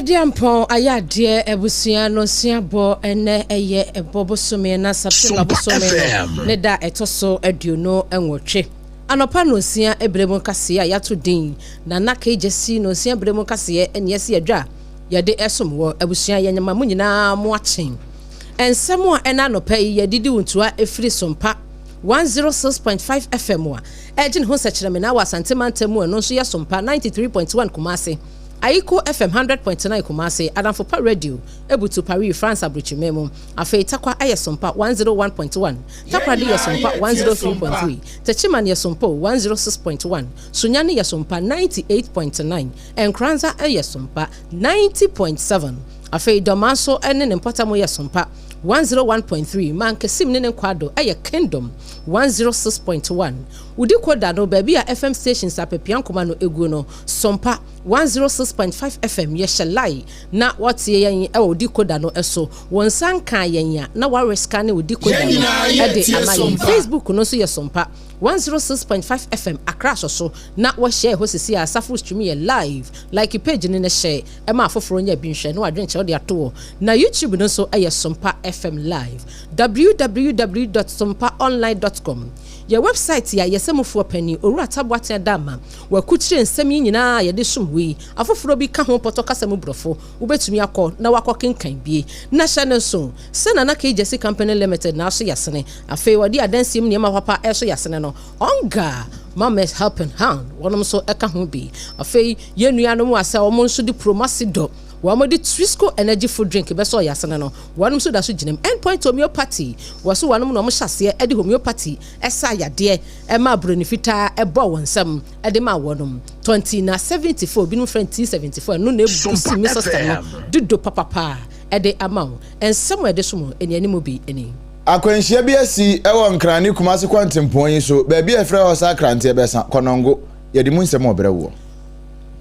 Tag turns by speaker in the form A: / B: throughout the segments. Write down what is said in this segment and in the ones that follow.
A: Ediampon ayade ebusua no siabo ene eye ebobosome na sapela bosome ne da etoso aduno enwotwe anopa no sia ebremu kase a yato din na nakejesi no sia ebremu kase ene yesi adwa yade esomwo ebusua yenyama mu nyina mo achen ensemo ena anopa yi didi wuntua efiri sompa 106.5 FM wa ejin ho sekireme na wasante mantemu no so yesompa 93.1 Kumasi Aiko FM 100.9 Kumasi, Adamfopa Radio, Ebutu Paris, France, Abuchimemo, Afe Takwa Ayasompa 101.1, Takwa Di Yasompa 103.3, Techiman Yasompo 106.1, Sunyani Yasompa 98.9, and Kranza Ayasompa 90.7. Afe Domaso Enen Impotamo Yasompa 101.3, Mankesim Nenen Kwado, Aya Kingdom 106.1. Udi Kodano, baby FM stations up Piankomano Eguno, Sompa 106.5 FM Yeshalai, na what's ye Udi Kodano eso, one san Kayenya, na Warescani Udi Kodano, Facebook no so Sompa 106.5 FM across also, not what share who see a Safu stream live, like a page in a share, Emma for Fronia Binsha, no adventure or their tour. Now YouTube no so Sompa FM live, www.sompaonline.com. Your website ya yesemufu penny ora tabwate dama wa kutire nsem nyina ya de somwe afoforo bi ka ho potoka semu brofo ubetumi akọ na wakọ kenkan bie na channel so sena na KJC Company Limited na so yasene afi wadi adansim niam papa eso yasene no onga Mama's helping hand wonom so eka ho bi afi yenuanom asa omon so di promasido Wamodi Twisco energy food drink beso yasana no wanum so da so ginem endpoint homeopathy waso wanum no mo hyase edi homeopathy esa yade e ma bronifita e bo wonsam edi ma wonum 20 na 74 binum friend 74 no na ebusi mi sister no dudo papa edi amaw ensam edi so mo eni animo bi eni
B: akwanhia bi asi ewo nkrani Kumasi kwantempon yi so ba bi efre ho sa krante e besa konongo yedi mu nsem obrewo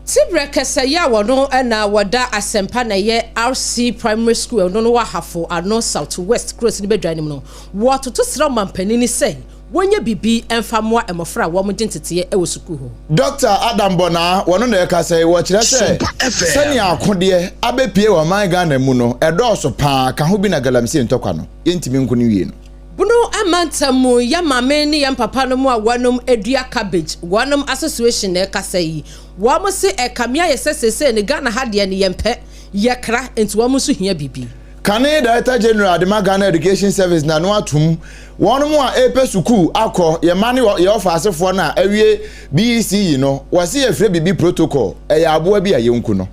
A: Tibre kese ya wono na wada asempa na ye RC Primary School no wa hafo ano Southwest Cross ni bedwanim no wo toto sra mampanini say wonye bibi emfamoa emofra wo mo dintete e wo suku ho
B: Dr. Adam Bona wono na ka say wo kire say sani akode abepie wo man Ghana mu no edoso pa ka ho bi na galamsi ntokwa no yentimi nkuni wie no
A: Buno amantamu ya mame ni ya papa no mu a wanom edua cabbage wanom association na ka say wo se ekamia yesesese ne Ghana ha de ne yempe yekra enti wo so hia bibi
B: Kane Director General de Ghana Education Service na no atum wonom a epe suku akọ ye mane ye ofa asefo na awie BEC no wase ye frɛ bibi protocol ya aboa bi ayenku no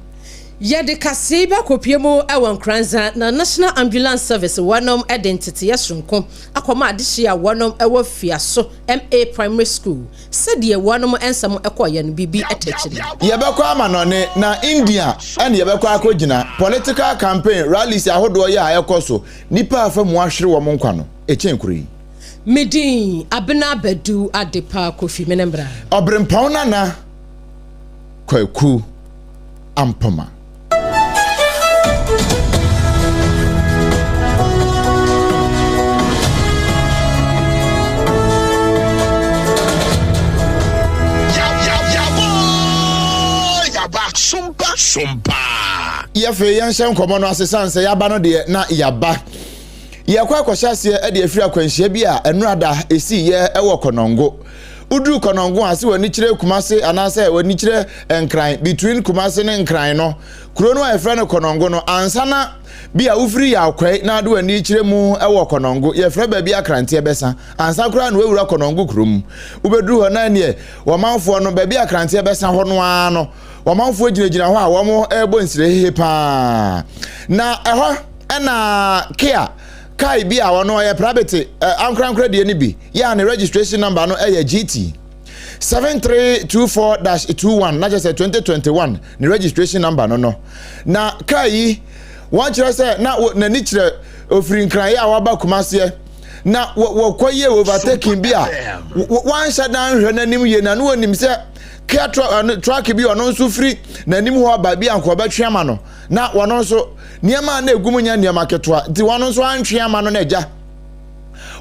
A: Yede kaseba kopiemu ewan kranza na National Ambulance Service wanom identity yasronko akoma adehia wanom ewo fiaso MA Primary School said wanom ensam ekoye no bibi etechiri
B: yebekọ amanone na India and yebekọ akogina political campaign rallies ahodo ya ayekoso nipa afamu ahwere wo nkwa no echenkuri
A: Medin abena bedu adepa kofi menembra
B: obrempon na kwaku ampoma
C: Sompa
B: Yafe yanshan komo no asesanse yaba no de na yaba yakwa akwhyase e de afiri akwanhia bi a enurada esi ye ewo konongo uduru konongo ase wani kire Kumasi anase wani kire enkran between Kumasi ne enkran no kuro no efre no konongo no ansana bi a ufiri ya akwai na ado wani kire mu ewo konongo ye fre ba bi akrante besa ansa kura no ewura konongo krom ubeduru ho na ne wamanfo no ba bi akrante besa ho no ano wamanfo ginagina ho a wo mo ebo nsire hehe pa na eho na kia kai bi a wono ye private ankrankra de ni bi ya na registration number no GT 7324-21 na just 2021 ni registration number no na kai wan kire say na ni kire ofiri nkran ya waba Kumasi na wokoye overtaking bi a wan shadan hwe nanim ye na no nim say track bi ono nso free na nim ho aba bi anko ba twema no na wono nso niema na egumunya niema ketwa ti wono nso antwema no na eja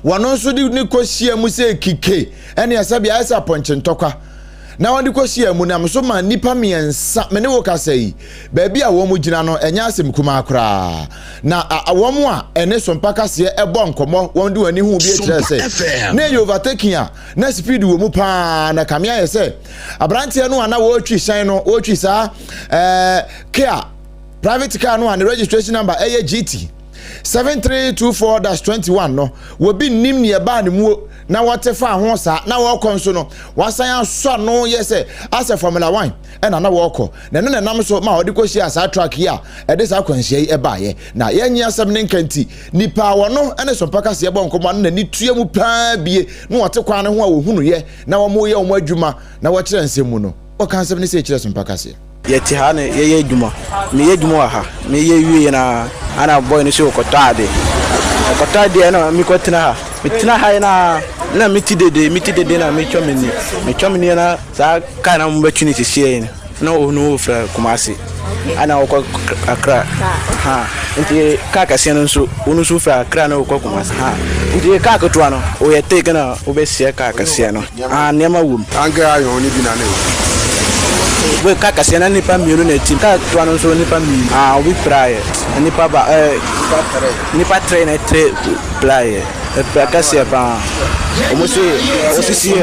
B: wono nso di ni kohia mu se kike ene asabia asa ponche ntokwa na wadi kwahia mu na mso ma nipa miensa me ne wo kasa yi baabi a wo mu gina no enya asem kuma akra na wo mu a ene sompa kase ebo nkomo won di wani hu bi ekire se na you overtaking a na speed wo mu pa na kamia ye se abrante no ana wo twi shan no wo twi sa kia private car no and registration number GT 7324-21 no wo bi nim ne ba ne mu na wote fa ho sa na wo konso no wasan aso no yese as a Formula 1 na na wo ko na no nam so ma odi koshi asa track here e de sa kwanhia yi e ba ye na yenyi asem ne nkanti nipa wo no ene so paka se bo nkomo na ni tue mu pa bie no wote kwa ne ho a wo hunu ye na wo mo ye wo adwuma na wo kire nsem mu no o kan se ne se kire so paka se
C: yeti ha ne ye adwuma me ye adwuma ha me ye wie na ana boy ne so okotade na mi kotina ha mitina ha na mitidede na mechomini na za kana mbetuni sisi na onu fra kumasi ana okọ akra ha nti kaka se no nso onu so fra akra na okọ kumasi ha nti kaka to ano o ye take na obesia kaka se no nema wum
D: anga ayo ni bi na ne
C: we kaka se na nipa mienu na team kaka to ano nso nipa mi obi praye nipa ba nipa train na player Kasi apa?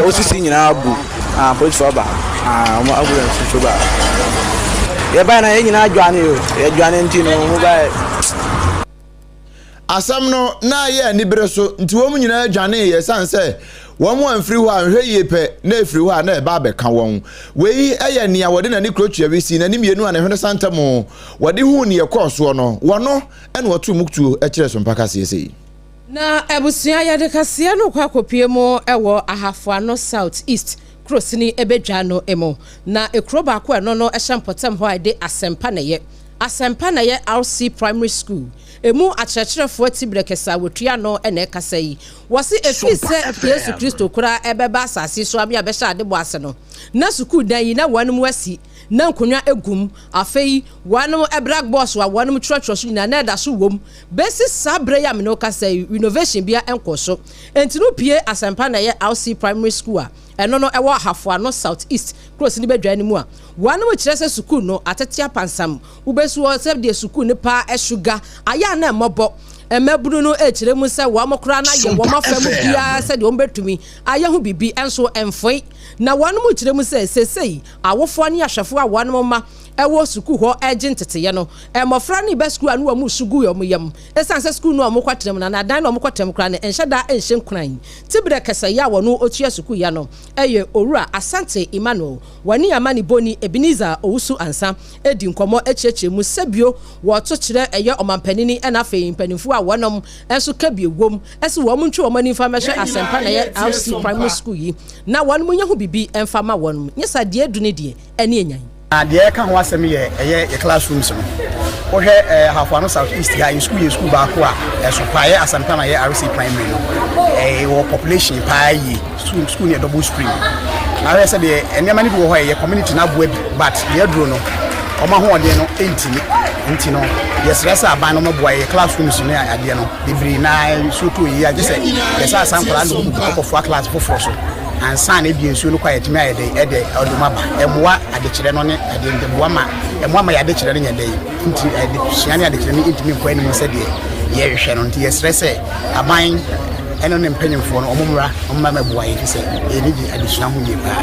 C: Osisi nyina abu. Police for ba. Mo abu na so ba. Ye ba na nyina adwane yo. Ye adwane ntino mo ba.
B: Asam no na ye ni bere so nti wo mu nyina adwane ye sanse wo mu amfiri ho anhwe ye pe na efiri ho na e ba be ka won wei eye nia wode na ni krotua we si na ni mienu ana hwene santamo wode hu ni ye koso no wono ene wotu muktu e kire so mpaka se
A: na ebusia ya de kase no kwa kopie mo ewo ahafo no south east krosini ebedwa no emo na ekroba ko eno no ehempotem ho ade asempa na ye RC primary school emu akyerɛkyerɛfoɔ tibrekesa wotua no ene kasa yi wɔse efi sɛ Yesu Kristo kura ebeba asase so abia bɛhyɛ ade bo ase no na school dan yi na wanum wasi na nkonwa egum afei wanum black box wa wanum trotro so nyina na da so wom besi sabre ya me no kasa yi renovation bia enkoso entinu pie asempa na ye RC primary school a eno no ewo hafo no south east cross ni bedwa ni mu a wanum kyerɛ sɛ school no atetia pansam ubesu o sɛ de school ne pa eshuga aya na mobo emeburu no ekyerɛ mu sɛ wo mokora na ye wo mafa mu bia sɛ de ombetumi aya ho bibi enso emfoi na wanum kyerɛ mu sɛ sesei awofo ne ahwefo a wanum ma ewo school ho eje nteteye no emofra ne be school anu amu sugu yo yam esan sɛ school no amokwatrem na dan no amokwatrem kra ne enhyeda enhye nkran tibire kesa ya wono otua school ya no eye owura Asante Emmanuel wani amani boni Ebenezer owusu ansa edi nkomo ekyekye mu sebio wo to kyerɛ eye omampanini na afei mpanimfo a wonom enso kabie wom ese wo mu ntwe wo mani fa mehwe asempa na ye RC primary school yi na wonom nya ho bibi emfa ma wonom nyesa de edu ne de ene enyan
E: de ka ho asem ye classrooms no wo hwe hafano south east high school ba ko a so paye asampa na ye RC primary no wo population paye school ne double stream na we say de enema ni bi wo ho ye community na boa bi but ye duro no o ma ho de no enti no yes resa aban no maboa ye classrooms no ade no bibiri na so to yi age say yes asampa no ko for class for so ansa na bi ensuo no kwa yetimi ayede odumaba emwa adekire no ne ade ndeboa ma emwa ma yadekire no nyade nti ade suane adekire no intimi kwa ni se de ye hwehwe no nti ye stress aban eno ne mpanyimfo no omumra omma maboa ye se eniji adesua ho ye ba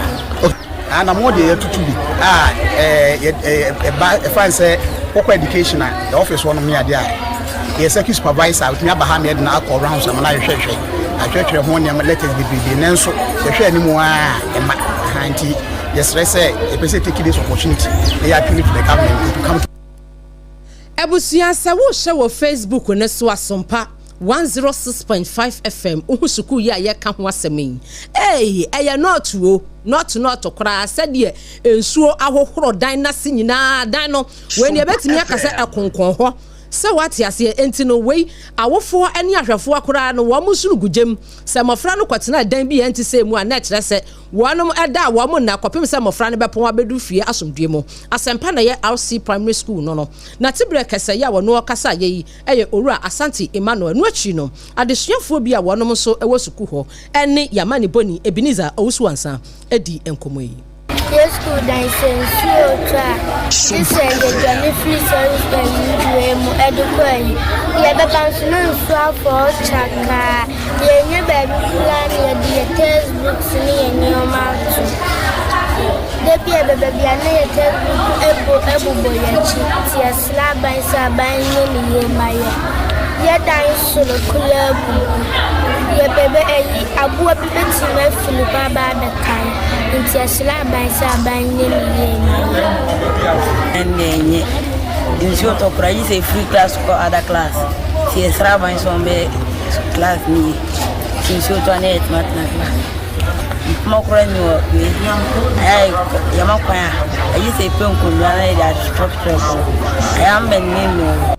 E: ana mo de yetutu bi fanse kokwa education the office one me ade ye security supervisor with me aba me na akọ rounds am na hwehwe atwetwe ho ne letters bibi nenso hwehwe animu a ema anti yes stress e pese take this opportunity they are appealing to the government to come to
A: ebusia se wo hye wo Facebook ne so asompa 106.5 FM uhusuku ya ye ka ho asemi eye not kora sede ensuo ahohoro dan na se nyina dan no we ne betimi akasa akonkon ho se wate ase enti no wei awofo ane ahwefo akora no wo musuru gugem se mofra no kwatena dan bi enti se mu a na kire se wonom eda wo mo na kopem se mofra no bepon abedu fie asomdue mu asempa na ye RC primary school no na tibire kese ya wono kasa ye eye owura Asante Emmanuel no achi no adesuafo bi a wonom so ewo suku ho ene yamani boni Ebenezer owusu ansa edi enkomo yi
D: Yes, good, I say, so this is the free service and you educate. You have a consonant for Chaka. You never plan your textbooks in your mouth. The baby, I need a textbook, every boy, a slab by Sabine, my yet I solo club. Your baby, I bought a bit in my Philippa by the time. It's a slab by Sabine,
F: and in short of price, a free class for other class. She is rabbi some class me. She showed on it, not class. Mokran, I use a punk that structure. I am the name.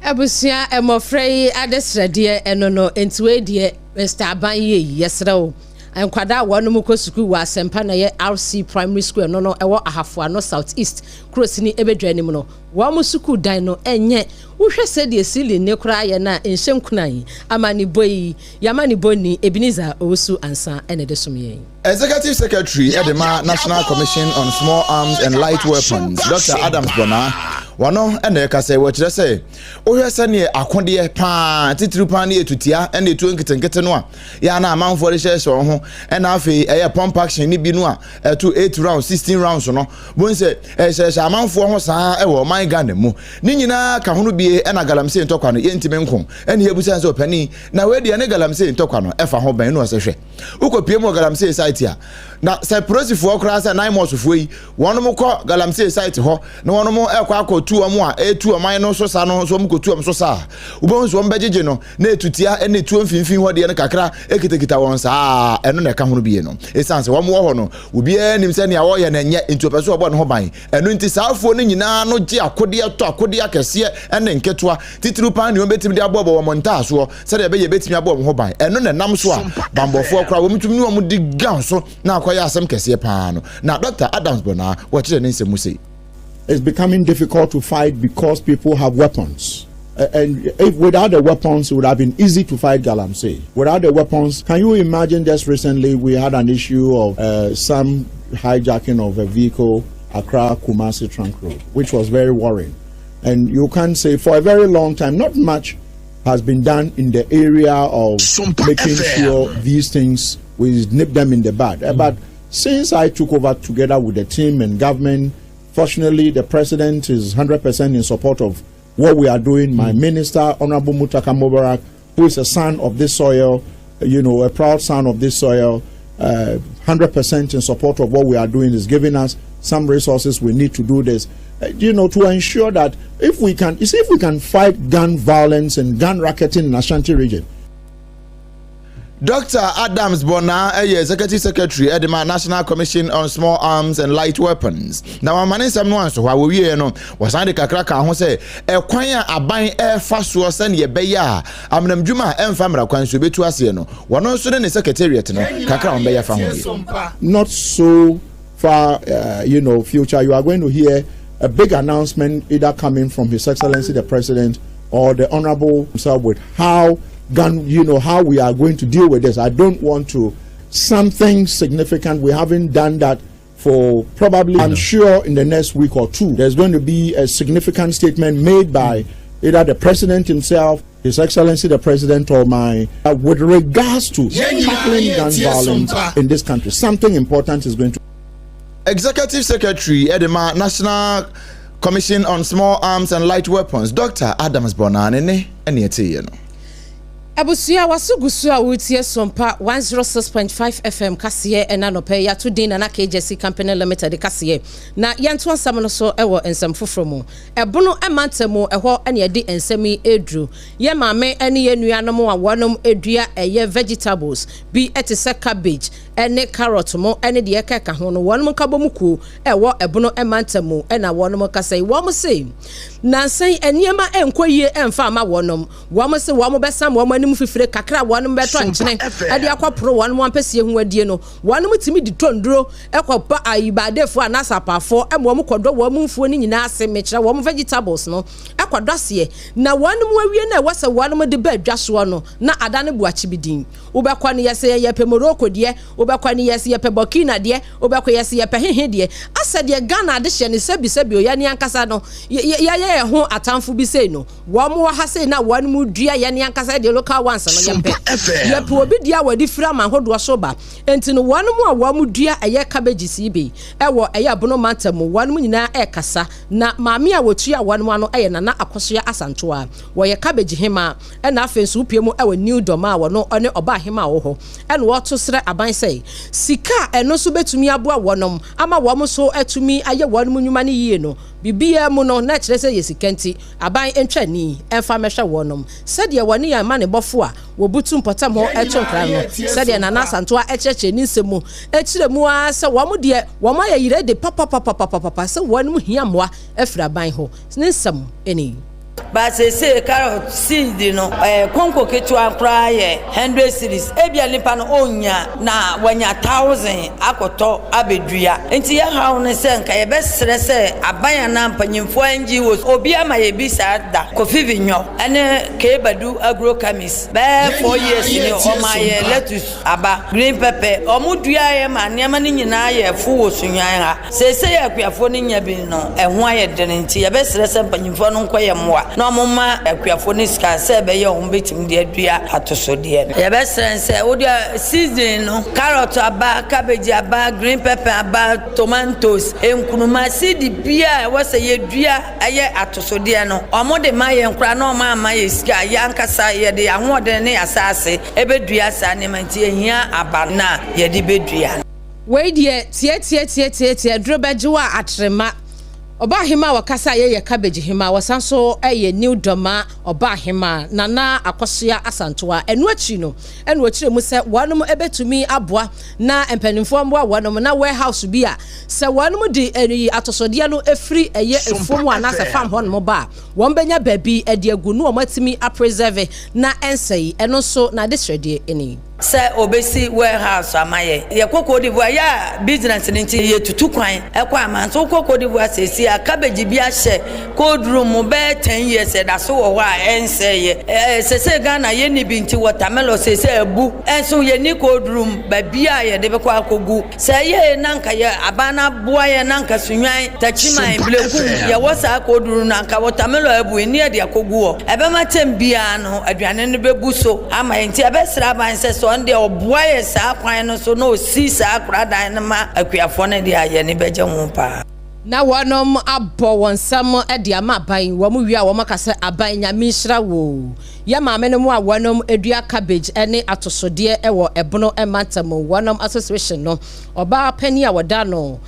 A: Abusia emofrey adesrede enono entwe die Mr. Abanye yesrew enkwada wonu muko school wa Sempa na ye RC primary school no ewo ahafo no southeast cross ni ebedwane mu no wo mu school dan no enye wohwe se de sili ne kura ye na enhyem kunan amani boyi yamani boni Ebenezer Owusu ansa ene de somye.
B: Executive Secretary Edema National Commission on Small Arms and Light Weapons, Dr. Adams Bona, wano ene ka say wachire say ohwe se ne akode pa titiri pa ne etutia ene etu nkitenkete no a ya na amanfo de hye ho ena afi eye pump action ni bi no a etu 8 rounds 16 rounds no bon se hye amanfo ho saa e wo man Ghana mu ni nyina ka hono bi ena galamse ntokwa no yentime nko ene yebusa se opani na we de ne galamse ntokwa no efa ho ban no se hwe ukopie mu galamse site a na se prosifo okra se 9 months fo yi wono mo ko galamse site ho na wono mo ekwa akotu omo a etu oman no so sa no so mo kotu om so sa ubon so mbejeje no na etutia ene tu mfimfin ho de ne kakra ekitekita won sa eno na ka hono bi no esanse wo mo ho no obi anim se ne a wo ye na nye ntu opeso obo no ho ban eno nti saafo no nyina no je akode to akode akese ene nketoa titiru pan ne obetim de abobo wo monta so se de be ye betimi abobo ho ban eno na nam so a bambofo okra wo mitumi no mo di gan so na akoya asem kese pa no na Dr. Adams Bona wo kire ne nsemu sei.
G: It's becoming difficult to fight because people have weapons. And if without the weapons, it would have been easy to fight Galamsey. Without the weapons, can you imagine just recently we had an issue of some hijacking of a vehicle, Accra Kumasi Trunk Road, which was very worrying. And you can say for a very long time, not much has been done in the area of making sure these things, we nip them in the bud. But since I took over together with the team and government, fortunately, the president is 100% in support of what we are doing. My minister, Honorable Mutaka Mubarak, who is a son of this soil, you know, a proud son of this soil, 100% in support of what we are doing, is giving us some resources we need to do this, you know, to ensure that if we can fight gun violence and gun racketing in Ashanti region.
B: Dr. Adams Bona, Executive Secretary Edema National Commission on Small Arms and Light Weapons. Now, my name is Samuel, so what we know was I the Kakraka who say, a choir a buying air fast was send ye beya. I'm Juma and Famra Quan should be to us, one also then the Secretariat, Kakra on Beya family.
G: Not so far, you know, future, you are going to hear a big announcement either coming from His Excellency the President or the Honorable himself with how we are going to deal with this. I don't want to something significant. We haven't done that for probably, I'm sure in the next week or two, there's going to be a significant statement made by either the President himself, His Excellency the President, or with regards to tackling gun violence in this country. Something important is going to.
B: Executive Secretary Edema National Commission on Small Arms and Light Weapons, Dr. Adams Bona,
A: Abusia wasugusu a wutie SOMPA 106.5 FM kasiye ena no pe ya to din na KJC Company Limited kasiye na yanto ansam no so ewo ensam fofromu ebono emantemu eho ene ye di ensami edru ye maame ene ye nuanom a wonom edua eye vegetables bi etese cabbage ene carrot mo ene de keka ho no wonom kabomuku ewo ebono emantemu ena wonom kasai wom sei nansan eniema enkoyie emfa ma wonom wom se wom besam wom mufifire kakra wonum beto nkyene ade akopro wonum ampesie hu adie no wonum timi di tonduro ekopa ayibadefo anasapafo emom kodo womumfuo ni nyina ase mekira wom vegetables no ekodose na wonum wawie na wasa wonum de ba adwaso no na adane buachi bidin wobekwa ne yese ye pemoroko de obekwa ni yes ye pe Burkina de obekwa yes ye pe hehe de asa de Ghana de hye ne sebi o ya ne ankasa no ya ho atamfo bi sei no wo mo ha sei na wan mu dua ya ne ankasa de local ones no ye pe ye pe obi dia wadi fira man hodo so ba enti no wan mu a wo mu dua eye cabbage si bi ewo eye abono mantam wan mu nyina kasa na maame a wotu a wan mu ano eye nana akoso ya asanto a wo ye cabbage hema na afensu pie mu ewo new doma wo no one oba hema wo ho ene wo to sere aban sei sika eno so betumi aboa wonom ama wo mo so atumi aye wan mu nyuma ne yie no bibia mu no na kire se yesikanti aban entwani emfa mehwe wonom sede woni ya ma ne bofo a wo butu mpotam ho etwonkra no sede na nasanto a echeche ni nsemu ekire mu a se wo mo de wo ma ya yire de papa se wonom hiamoa afira ban ho ne nsem eni
F: ba se carrot seed no konko ketu akra ye 100 series ebia lipa no onya na wanya 1000 akoto abedua enti ye hawo ne se nka ye besere se abanya na mpanyimfo anji wo obi ama ye bi sa da kofi vinyo ene ke badu agrochemist ba 4 years ni o ma ye lettuce aba green pepper o mudua ye ma niam ni nyina ye fu wo sunyan ha se ye akuafo ni nya bi no eho aye de enti ye besere se mpanyimfo no nkoye moa no mama akuafo ni ska se be ye on betim de adua atosode ye be sense wo dia season no carrot aba cabbage aba green pepper aba tomatoes enkunuma seed bia wo se ye dua aye atosode no omo de ma ye nkura no ma ye ska ya nkasa ye de ahode ne asase ebedua sa ne manti ehia aba na ye de bedua
A: we die tie drobejiwa atrema Oba hima wakasa ye cabbage hima wasanso new doma oba hima nana akosia asantoa enu achi no enu achire mu se wanum ebetumi aboa na empanimfo mboa wanum na warehouse bi a se wanum di eni atosode no efri eye efomu anasa fam hon mo ba won benya baabi edi agunu o matimi a preserve na ensei eno so na disrede eni
F: se obesi warehouse amaye ye Cote d'Ivoire ya business nti ye tutu kwan ekwa ama so Cote d'Ivoire sesi a cabbage bi a hye cold room be 10 years da so wo a ense ye sese Ghana ye ni bi nti watermelon sese ebu enso ye ni cold room ba bia ye de be kwa kogu se ye nanka ye abana boa ye nanka sunwan tachima bleku ye wosa cold room nanka watermelon ebu ni e de kogu o ebe ma tem bia no aduane ne bebu so ama nti ebe sra ban se onde oboye sa kwan no so no si sa akradan na ma akuafo ne de aye ne beje ho pa
A: na wonom abo wonsam ede ama ban wo mu wi a wo makase aban nyame nhira wo ya maame no mu a wonom edua cabbage ene atosode ewo ebono emantam wonom association no oba pani a woda no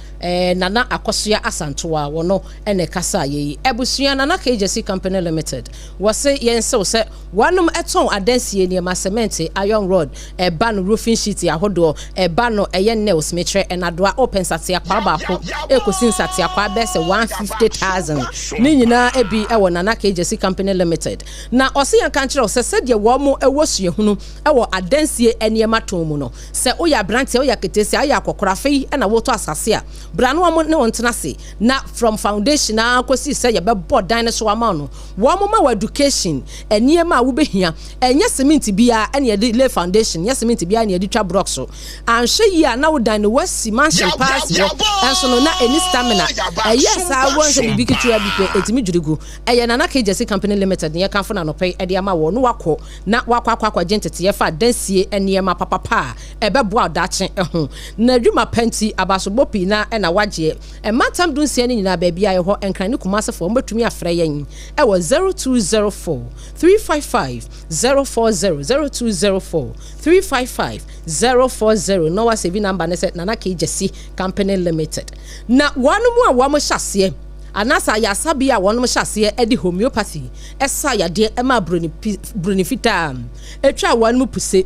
A: nana akosoya asantoa wono ene kasa ye ebusua nana KJC company limited wose yense se wonom eton adansie ne ma cement iron rod eba no roofing sheet ahodo eba no eye nails metre enadoa open satia kwa baako ekosin satia kwa bese 150,000 ni nyina ebi ewo nana KJC company limited na ose yanka nkyere se se de wo mo ewo suehunu ewo adansie ene matom no se oya brante oya ketesi aya akokorafe na woto asase a brano am ne wontena se na from foundation na kosi se ye be board dinosaur ama no wo mo ma education ene ma wo behia enye cement bia ene de lay foundation ye cement bia ene de twa blocks so anhwe yi a na wo dan no wasi mansion pass wo enso no na eni stamina yes I want to be kitu abi etimi dwurigu eye nana KJC company limited ye kan fo na no pay e de ama wo no wako na wakwa gentete ye fa dansie ene ma papa ebeboa dache ho na adwuma panti abasobopi na na wagye matam dunsie ne nyina ba bia ye ho enkran ne kumasefo mbetumi afre yen e wo 0204 355 040 0204 355 040 no was saving number ne set nana KJC company limited na wanu mu a wo mo hyase anasa ya sabia wonom hyase edi homeopathy esa ya de ema broni fita etwa wonom puse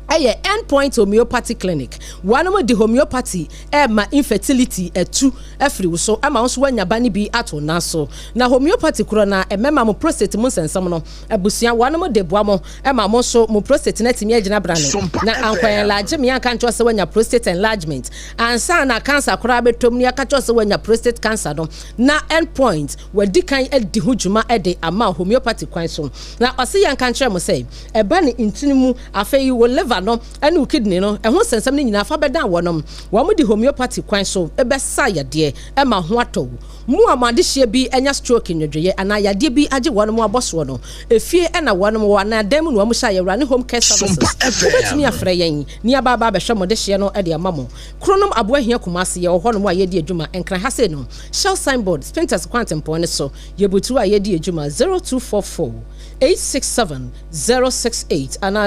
A: eye endpoint homeopathy clinic wonom de homeopathy ma infertility etu afri so ama nso wanya bani bi ato naso na homeopathy kro na emema mo prostate mo sensam no abusua wonom de boamo ma mo so mo prostate na timi agina brane na ankwan laje me aka ncho se wanya prostate enlargement ansa na cancer kro abetom ni aka ncho se wanya prostate cancer no na endpoint wadi kan edi hujuma ede ama homeopathy kwan so na ose yanka ncho mo say eba ni intinimu afei wo liver liver no ene kidney no ehun sensem ni nyina fa beda wonom wo mo di homeopathy kwan so ebesa yade e ma ho ato mu amade hye bi enya stroke nyodweye ana yade bi age wonom aboso no efie ena wonom wo na dem no mo sha yewra ne home care services betimi afra yen ni ababa be hwe mo de hye no e de amamo kronom aboahia kumase ye ho no mo ayedi adwuma enkran ha se no shell signboard sprinters quantum point so yebutu ayedi adwuma 0244 867-068 and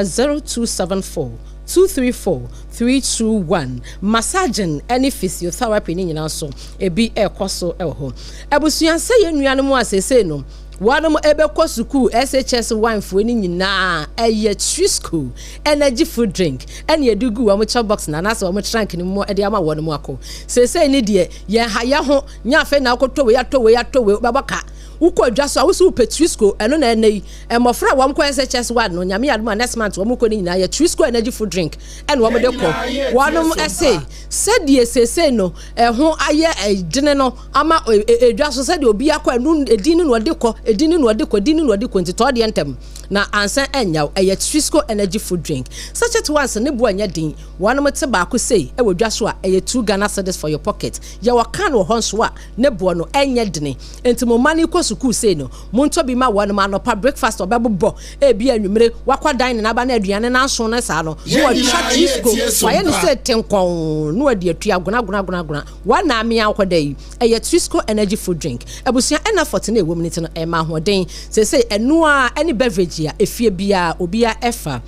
A: 0274-234-321. Massaging any physiotherapy ni nyina so ebi ekoso eho. Ebusuan se ye nuane mu asese no. Wadom ebe kwa suku SHS wine fo ni nyina eye Trisco energy food drink ene edugu wa mo cha box na na so wa mo trunk ni mo ede ama won mo akọ sese ni de ye ha ye ho nya fe na akoto we babaka uko adwa so awusu Trisco eno na enei emofra wa mko SHS wine no nyame aduma next month wa mko ni nyina ye Trisco energy food drink ene wa mo de ko wadom ese sedie sese no ho aye edine no ama edwa so sedie obi akọ enu edini no de ko edini no de ko nti to de entem na ansan enyaw eye Trisco energy food drink such at once ne bo anya din wanom te ba ko sei e wodwa so a eye 2 Ghana cedis for your pocket ye wakan wo honso a ne bo no enya dine enti mo mani ko suku sei no monto bi ma wanom anopa breakfast obebo e bi anwumere wakwa dan na ba na aduane na so na sa no wo twa Trisco wa ye ne se tenkon no ade atua guna wana amia akodai eye Trisco energy food drink ebusia ena 14 e wominity no e ma hoden se enu a any beverage ya efie bia obia efa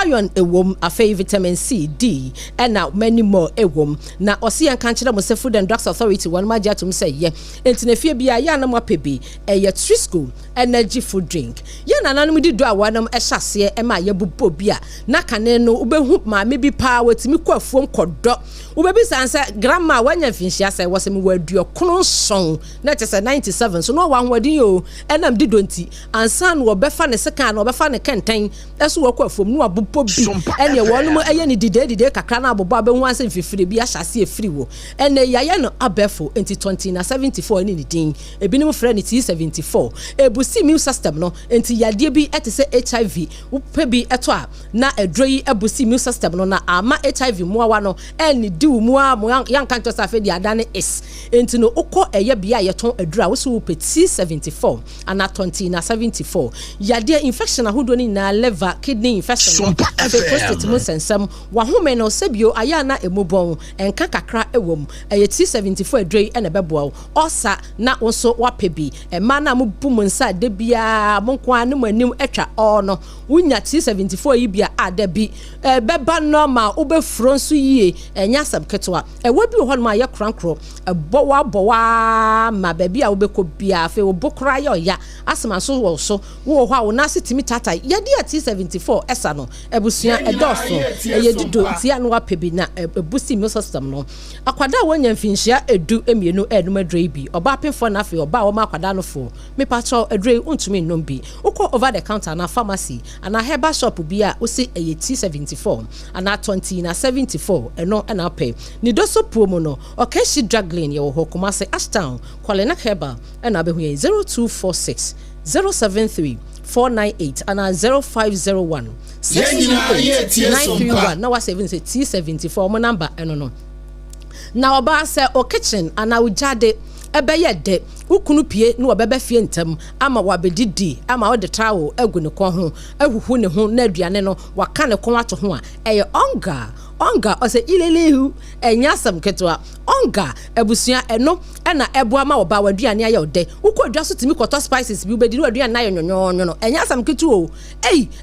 A: iron ewom afei vitamin C D ena many more ewom na osian kan kire mo se Food and Drugs Authority one ma jatum say ye enti na efie bia ya na mo pebi eye Trisco energy food drink ye na nanom di do a wanam ehase e ma ye bubo bia na kane no ubehu ma me bi pa watimi kwa fuom kodo ubebi sanse grandma wanya finhia say wasem waduo kronson na tese 97 so no wanwadi o enam di donti ansan wo befa ne seka na obefa ne kenten eso wo kwa fuom no abubo bi ene wonum eye ne dide kakra na abobo abehu anse fifire bi ahase efiri wo ene yaye no abefo enti 20 na 74 ni din ebinim frɛ ne T74 ebusi immune system no enti yade bi etese HIV upe bi eto a na edroyi ebusi immune system no na ama HIV muawa no eni di mua yankan to safe di adane is enti no ukọ eye bia yeton adura wo so T74 ana 20 na 74 yade infection ahodo ni na liver kidney infection prostate mu sensem wa home no sebio aya na emobon enka kakra ewom eye T74 adroyi ene beboa osa na wonso wapebi ema na mu bum nsa de bia monkwa ne manim etwa ono wunya T74 yi bia adabi beba normal ubefro nso yie enya sabketwa ewabi ho ma ye krankro bowa ma baby a ubeko bia fe obokra ya asema so wo so wo ho a wo na setimi tata yade T74 esa no ebusua edoso eyedido ti anu wapebi na ebusi immune system no akwada wonya mfinhia edu emienu enum adrei bi oba penfo na fe oba wo ma akwada no fo me patro adrei untumi nnom bi ukọ over the counter na pharmacy ana herbal shop bi a wo se eye T74 ana 20 na 74 eno na pay ni doso promo no okashi drug lane ye wo hokuma se Ashtown Kwalena Herbal ena be hu 0246 073 498 and 0501 931 na was even say T74 mo number eno no na oba se o kitchen ana ujade ebeye de ukunu pie no obebe fie ntam ama wabedidi ama ode trawo egu ne kon ho ahuhu ne ho na aduane no waka ne kon ato ho a eye onga ose ilelehu enyasam ketwa onga ebusua eno na ebo ama oba waduane aye ode ukodwa so timi koto spices bi ubedi waduane na yonyonyo no enyasam ketu o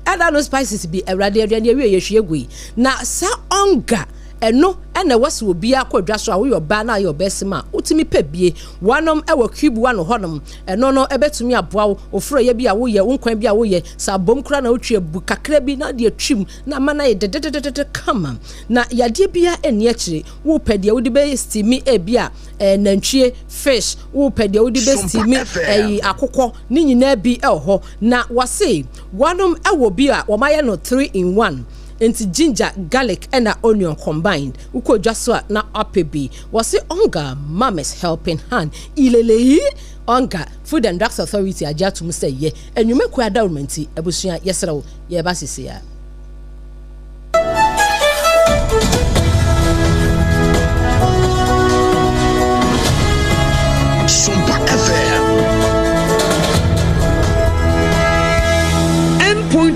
A: ada no spices bi awrade aduane awie yehwe egui na sa onga eno ena wasi obi akwadwa so a wo yoba na yo besima utimi pebie wanom ewo cube wano honom eno no ebetumi aboa wo ofro ye bi a wo ye wonkwan bi a wo ye sabom kra na otwe bu kakra bi na de atwim na mana ye de kama na yade bia eni akire wo pede wo de be steami e bia nantwie fish wo pede wo de be steami akokọ ni nyina bi ho na wase wanom ewo bi a wo maye no 3 in 1 into ginger, garlic, and onion combined. Uko jaswa na apebi. Wasi onga mama's helping hand. Ilele onga Food and Drugs Authority ajatum say ye. And you make kwa daumenti ebusuya yesero ye basisi ya.
H: SOMPA FM.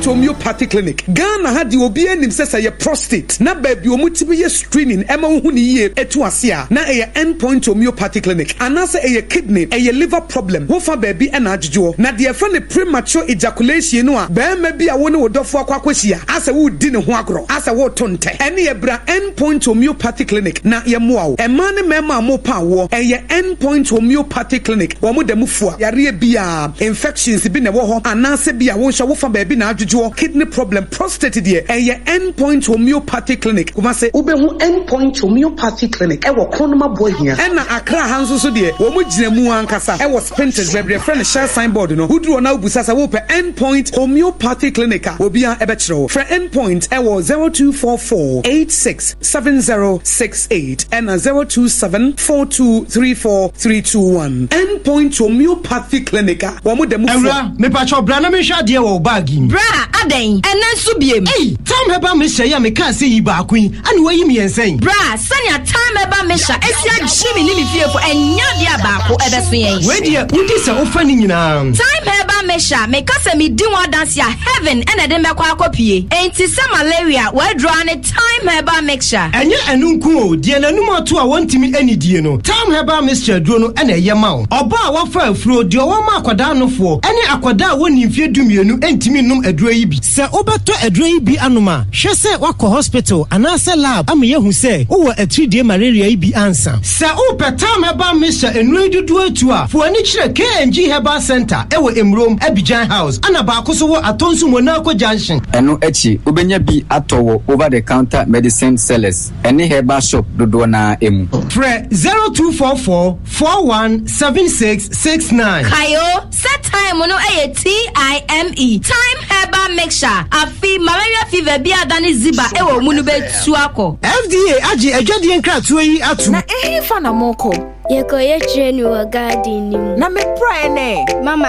H: Homeopathic clinic Ghana had the obi enim say your prostate na baby omutibi ye screening ema hu ni ye etu ase a na e endpoint homeopathic clinic anase e kidney e liver problem wo fa baby e na adjo na de fa ne premature ejaculation no a ba ma bi a wo ne wodofo akwakwahia ase wo di ne ho agro ase wo tonte ene ye bra endpoint homeopathic clinic na ye moa wo e ma ne mema mo pa wo e ye endpoint homeopathic clinic wo mo dem fua yare bia infections bi ne wo ho anase bia wo hwa wo fa baby na adjo kidney problem prostate there a endpoint homeopathic clinic kuma say ubehu endpoint homeopathic clinic e wo konoma boy here e na akra hanso so there wo mo gina mu ankasa e wo spintex bebre friend share signboard no hudru na obusa sa wo pe endpoint homeopathic clinic obi an e be kire for endpoint e wo 0244867068 and 0274234321 endpoint homeopathic clinic wo mo dem
I: ewra me pa cho bra na me hwa de wo bag bra aden enen so biem time heba me hye ya me ka se yi ba akun ani wayi me yensen bra sanya time heba me hye esia jimi ni me fiefo enya dia ba ko ebeso yen we dia udi se ofa ni nyina time heba me hye me ka se me di one dance ya heaven ene de me kwa akopie enti se malaria we draw ne time heba mixture enye enunku o die nanum ato a wontimi ani die no time heba mixture duro no ene ye ma o oba a wafa afuro die o ma akwada nofo ene akwada woni mfie dumienu entimi num aduro yi bi se obeto aduro yi bi anoma hwe se wakọ hospital anase lab am ye hu se wo atridie malaria yi bi ansa se opetam heba mixture enu dudu atu a fo ani kire KNG Herbal Center ewo Emrom Abidjan House ana ba akoso wo atonsu Monaco Junction
J: eno echi obenya bi atowo over the counter medicine sellers any herbal shop dodo na emu
I: pre 0244417669
K: kayo set time no TIME time herbal mixture afi malaria fever bi adani ziba ewo munu betu akọ
I: FDA agi adwade nkratoa yi atu
L: na fa na moko
D: Yeko ye train wa garden ni
L: na me pray ne
D: mama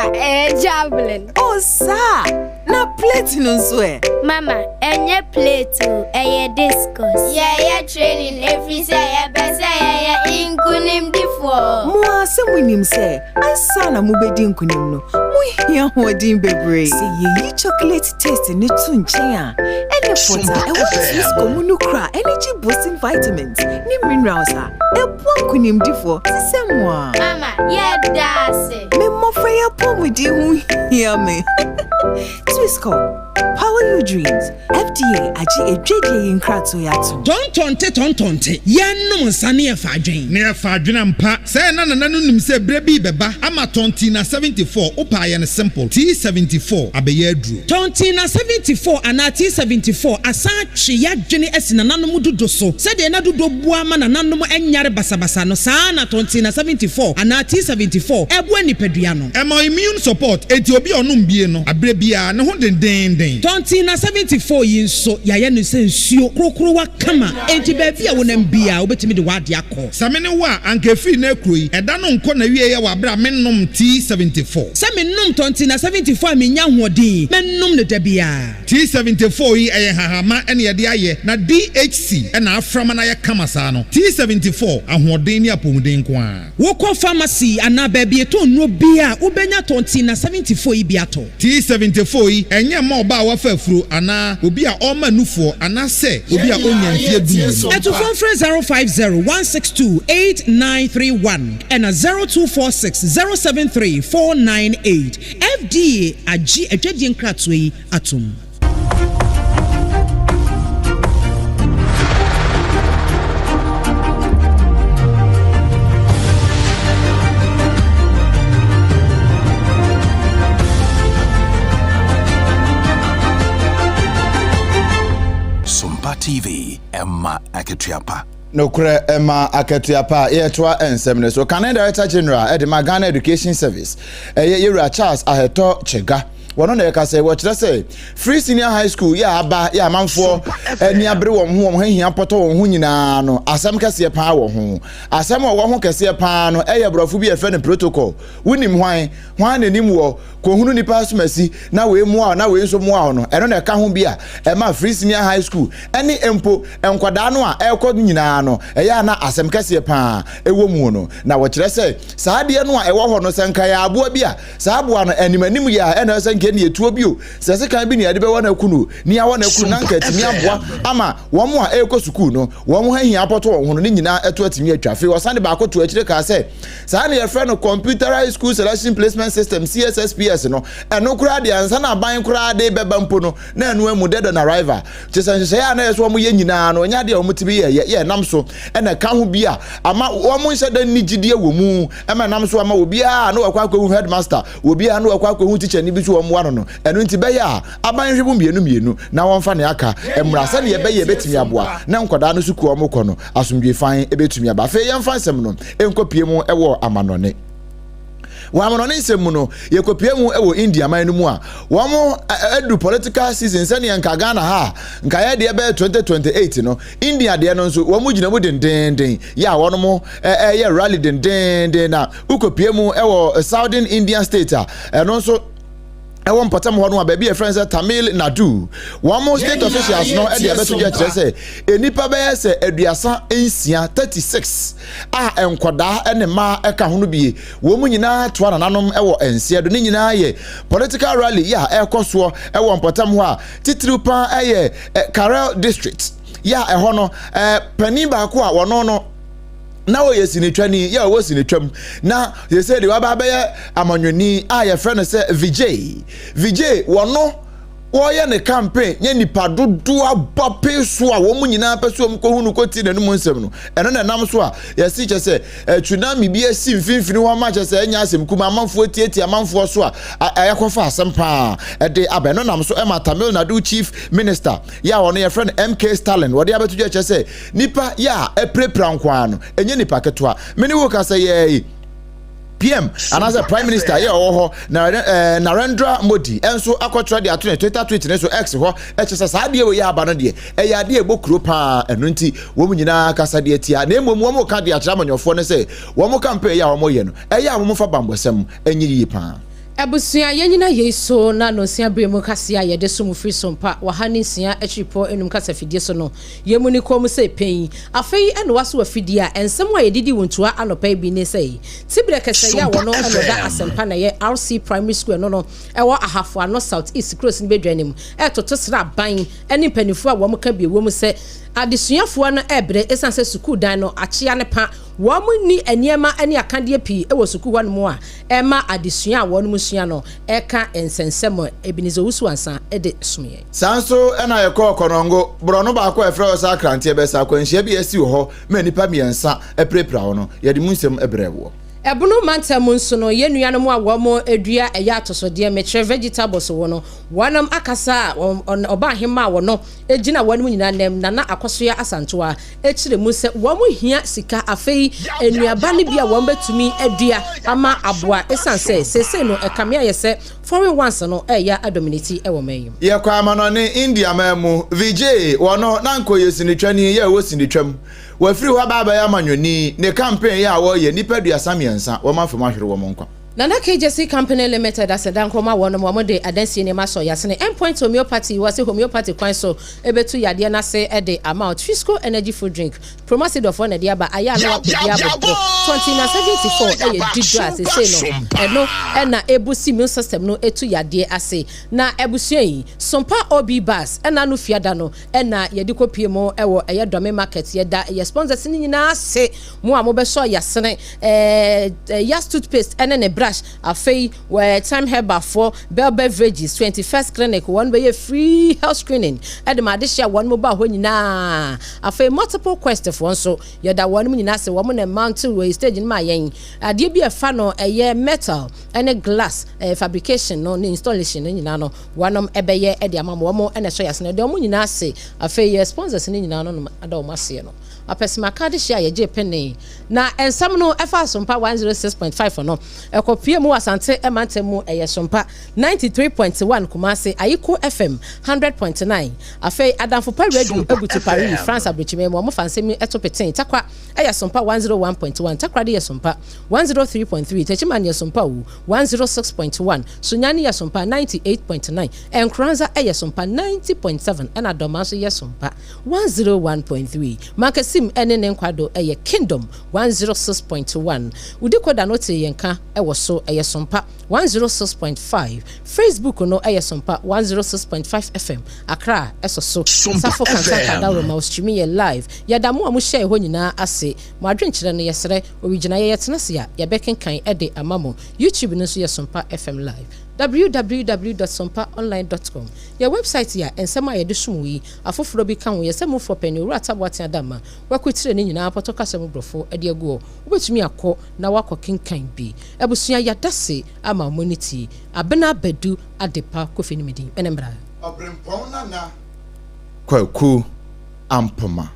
D: javelin
L: oh sa na plate no so
D: mama enye plate eye discus ye training every say ye bese ye inkunim difo
L: mo asemunim say ansa na mo bedi inkunim no mo hia hodin bebre say ye chocolate taste ni tunchen a ene fota e wo sweet communukra energy boosting vitamins ni minerals a e bo kunim difo Semwa
D: mama ye dase
L: me mo freya pomudi hu hear me Twisco power your dreams FDA agi edwede nkrato yato
M: tontonte yenum nsane e fa adwen ne e fa adwen ampa say na nim say bre bi beba ama tonti na 74 opa ye ne simple T74 abeye aduru tonti na 74 ana T74 asa twe ya dwene asina nanom dodo so say de na dodo bua ma nanom enyare basabasa no saa na tonti na 74 ana T74 ebu nipadua no ema immune support enti obi onum bie no abre bia ne ho denden tonti na 74 yinso yaye no se nsuo krokro wa kama enti ba bia wonam bia obetimi de wade akọ samene wa ankefi na kroi eda no nko na wie ye wa bra mennom T74 samennom tonti na 74 menya hoɔden mennom ne da bia T74 yi eye hahama ene ye de aye na DHC ena aframa na ye kama saa no T74 ahoɔden ni apomuden ko a wokɔ pharmacy ana ba bia to no bia ubenya tonti na 74 yi bia to T74 yi enye ma oba wa fa afuro ana obi a ɔma nufuo ana se obi a onya mfie du eto phone 05016289931 and 0246073498 FDA agi adwade nkrato yi atom
H: TV Emma Aketiapa.
B: No kure Emma Aketiapa yetwa ensem so Canada Director General at the Ghana Education Service Yera Charles Aheto Chega wono na yeka say what say free senior high school ya aba ya manfo ani abre wo ho hia poto wo ho nyina no asem kase pa wo ho asem wo ho kase pa no brofo bi efe ne protocol wonim hwan na nim wo ko hunu nipa asumasi na we mu a na we nso mu a no eno na ka ho bia e ma free senior high school eni empo enkwada no a ekọ nyina no eya na asem kase pa ewo mu no na wo kire se saade no a ewo ho no senka ya aboa bia saaboa no animanim ya ena senka ne etuo bio sese kan bi ne ade be wona kunu ni a wona kunu na nka timi aboa ama wo mu a ekọ school no wo mu hahia apoto wo no nyina eto atimi atwafe wo sande ba akoto akire ka se saa ne ye frɛ no computerized school selection placement system CSSPS no eno kura de ansa na ban kura de beba mpo no na enu emu dead on arrival chesanhye ya na yeso mo ye nyina no nya de o mutibi ye nam so ena ka ho bia ama wo mo nhyɛ da nigidie wo mu ema nam so ama obi a na wakwa akwa headmaster obi a na wakwa akwa teacher ni bi so wo mo ano no eno nti be ya aban hwe bu mienu na won fa ne aka emra sa ne ye be ye betimi aboa na nkoda no suku o mo kɔ no asomdwe fan ebetumi aba fe ye mfa nsɛm no enkopie mu ewo amanone Wamanone nsɛm no yekopie mu ewo India man no mu a wo edu political season sɛne nka Ghana ha nka ye de be 2028 no India de no nso wo mu gina mu dendenden ya wo no mo ye rally dendenden na ukopie mu ewo Southern Indian state a no nso ewon potam ho no ba bi e friends Tamil Nadu one more state officials no e de abeto je kire se enipa be se aduasa ensia 36 a enkoda ene ma eka ho no bie wo mu nyina to ananom ewo ensia do ni nyina ye political rally ya ekoso ewon potam ho a titiripa eye Karel district ya eho no pani ba ko a wono no na wo yesinitwani ya wo sinitwam na ye say de wa ba be amanwani a ye frɛ no sɛ VJ wono wo ye ne campaign nye nipa dodo abape so a wo mu nyina pɛ so mu ko hunu ko ti na mu nsɛm no ɛno na nam so a ye si kyɛ sɛ tsunami bi asi mfimfini ho ma kyɛ sɛ anya asɛm kuma amanfo tietia amanfo so a ayakɔfa asɛm pa ɛde abɛno nam so ɛma Tamil Nadu chief minister ya wono ye frɛ no MK Stalin wo de abeto kyɛ sɛ nipa ya eprepra nkwa no enye nipa ketwa meni wo ka sɛ ye PM and as a prime minister here oho Narendra Modi enso akotra de ato Twitter tweet ne so X ho echese saade we ya aba no de ya de ebokuro pa eno nti wo mu nyina kasa de atia na emom wo mu ka de akyra manyofo ne se wo mu campaign ya wo mo ye no ya wo mu fa bambosem enyiri pa
A: Abusia yenyina yeso na no sia bremu kase a yede so mu free sompa wa hanin sia achipo enum kasa fidie so no yemu ni kom se pen afei eno waso afidie a ensem wa yedidi wontua anopa bi ne sei tibre kase ya wono eno da asempa na ye RC primary school no ewo ahafo ano south east cross ni bedwanem etoto sra ban eni panifo a wo ka bi wo mu se adesuafo no ebre esanse school dan no achia ne pa wo mu ni eniema eni akade pi ewo school ho no mu a ema adesua wo no musua no eka ensensemo ebinizo wusu ansa ede sumye
B: sanso ena ye ko konongo bro no ba ko efre osa krante be sa kwanhia bi asi ho ma nipa miensa eprepra ho no ye de munsem ebrewo
A: Ebunu mantam nso no ye nuanom a wo mo edua eya atosode metre vegetables wo no wanam akasa oba hema wo no ejina wanum nyina nem na akoso ya asantoa echire mu se wo mo hia sika afei enuaba ne bia wo betumi edua ama aboa esanse sese no ekamia ye se foreign ones no eya adominity e wo mayim
B: ye kwa amano ne India mamu VJ wono nanko yesinitwani ye wo sinitwam wafiri wa baba ya manwani ne campaign ya wo ye nipa dua samiensa wo mafo mahwere wo monkwa
A: Nana KJC Company Limited as a dankoma wono mo de adansi ne maso yasene endpoint homeopathy was a homeopathy kwan so ebetu yade na se e de amount fiscal energy food drink promoted of one de aba aya no apedia bo 2074 e didra se say no eno na ebusi immune system no etu yade ase na ebusua yi sompa obi bus na no fiada no na yede kopie mo ewo eye dome market yeda ye sponsors ni nyina se mo a mo be so yasene yas toothpaste ne brush afei where time herba for bell beverages 21st clinic one way free health screening edema de share one mobile ho nyina afei multiple quest for so yoda one nyina se wo na mountain way stage ma yen ade bi e fa no eye metal and glass fabrication no installation nyina no one ebeye e de amamo wo na so yasne de mo nyina se afei sponsors nyina no ada o mase no apesima card share ye penny na ensam no efa SOMPA 106.5 no ekopie mu asante emantemu eye SOMPA 93.1 Kumasi Ayiko FM 100.9 afei Adamfo pa radio egutu Paris France abrichime mo fansemi etopeten takwa eye SOMPA 101.1 takwa de SOMPA 103.3 techima ne SOMPA 106.1 sunyani ye SOMPA 98.9 enkranza eye SOMPA 90.7 ena domaso ye SOMPA 101.3 Makasim ene nkwado eye Kingdom 106.1 udikoda note yenka ewo so eye SOMPA 106.5 Facebook no eye SOMPA 106.5 FM Accra eso so sarfo kanta da ma stream ye live yadamu amu share ho nyina ase mo adwenkyere no yesere original ye yetenase ya ye bekenkan ede amamo YouTube no so ye SOMPA FM live www.sompaonline.com your website ya ensema ye de sumwi afoforo bi kan wo yesemu for penny ru atabwate adama wakwetire ni nyina apotoka semu brofo ede aguo obetumi akọ na wakọ kenkan bi ebusua yadase ama monity abena bedu adepa kofini medi enembra
B: obrempon na kwaku ampoma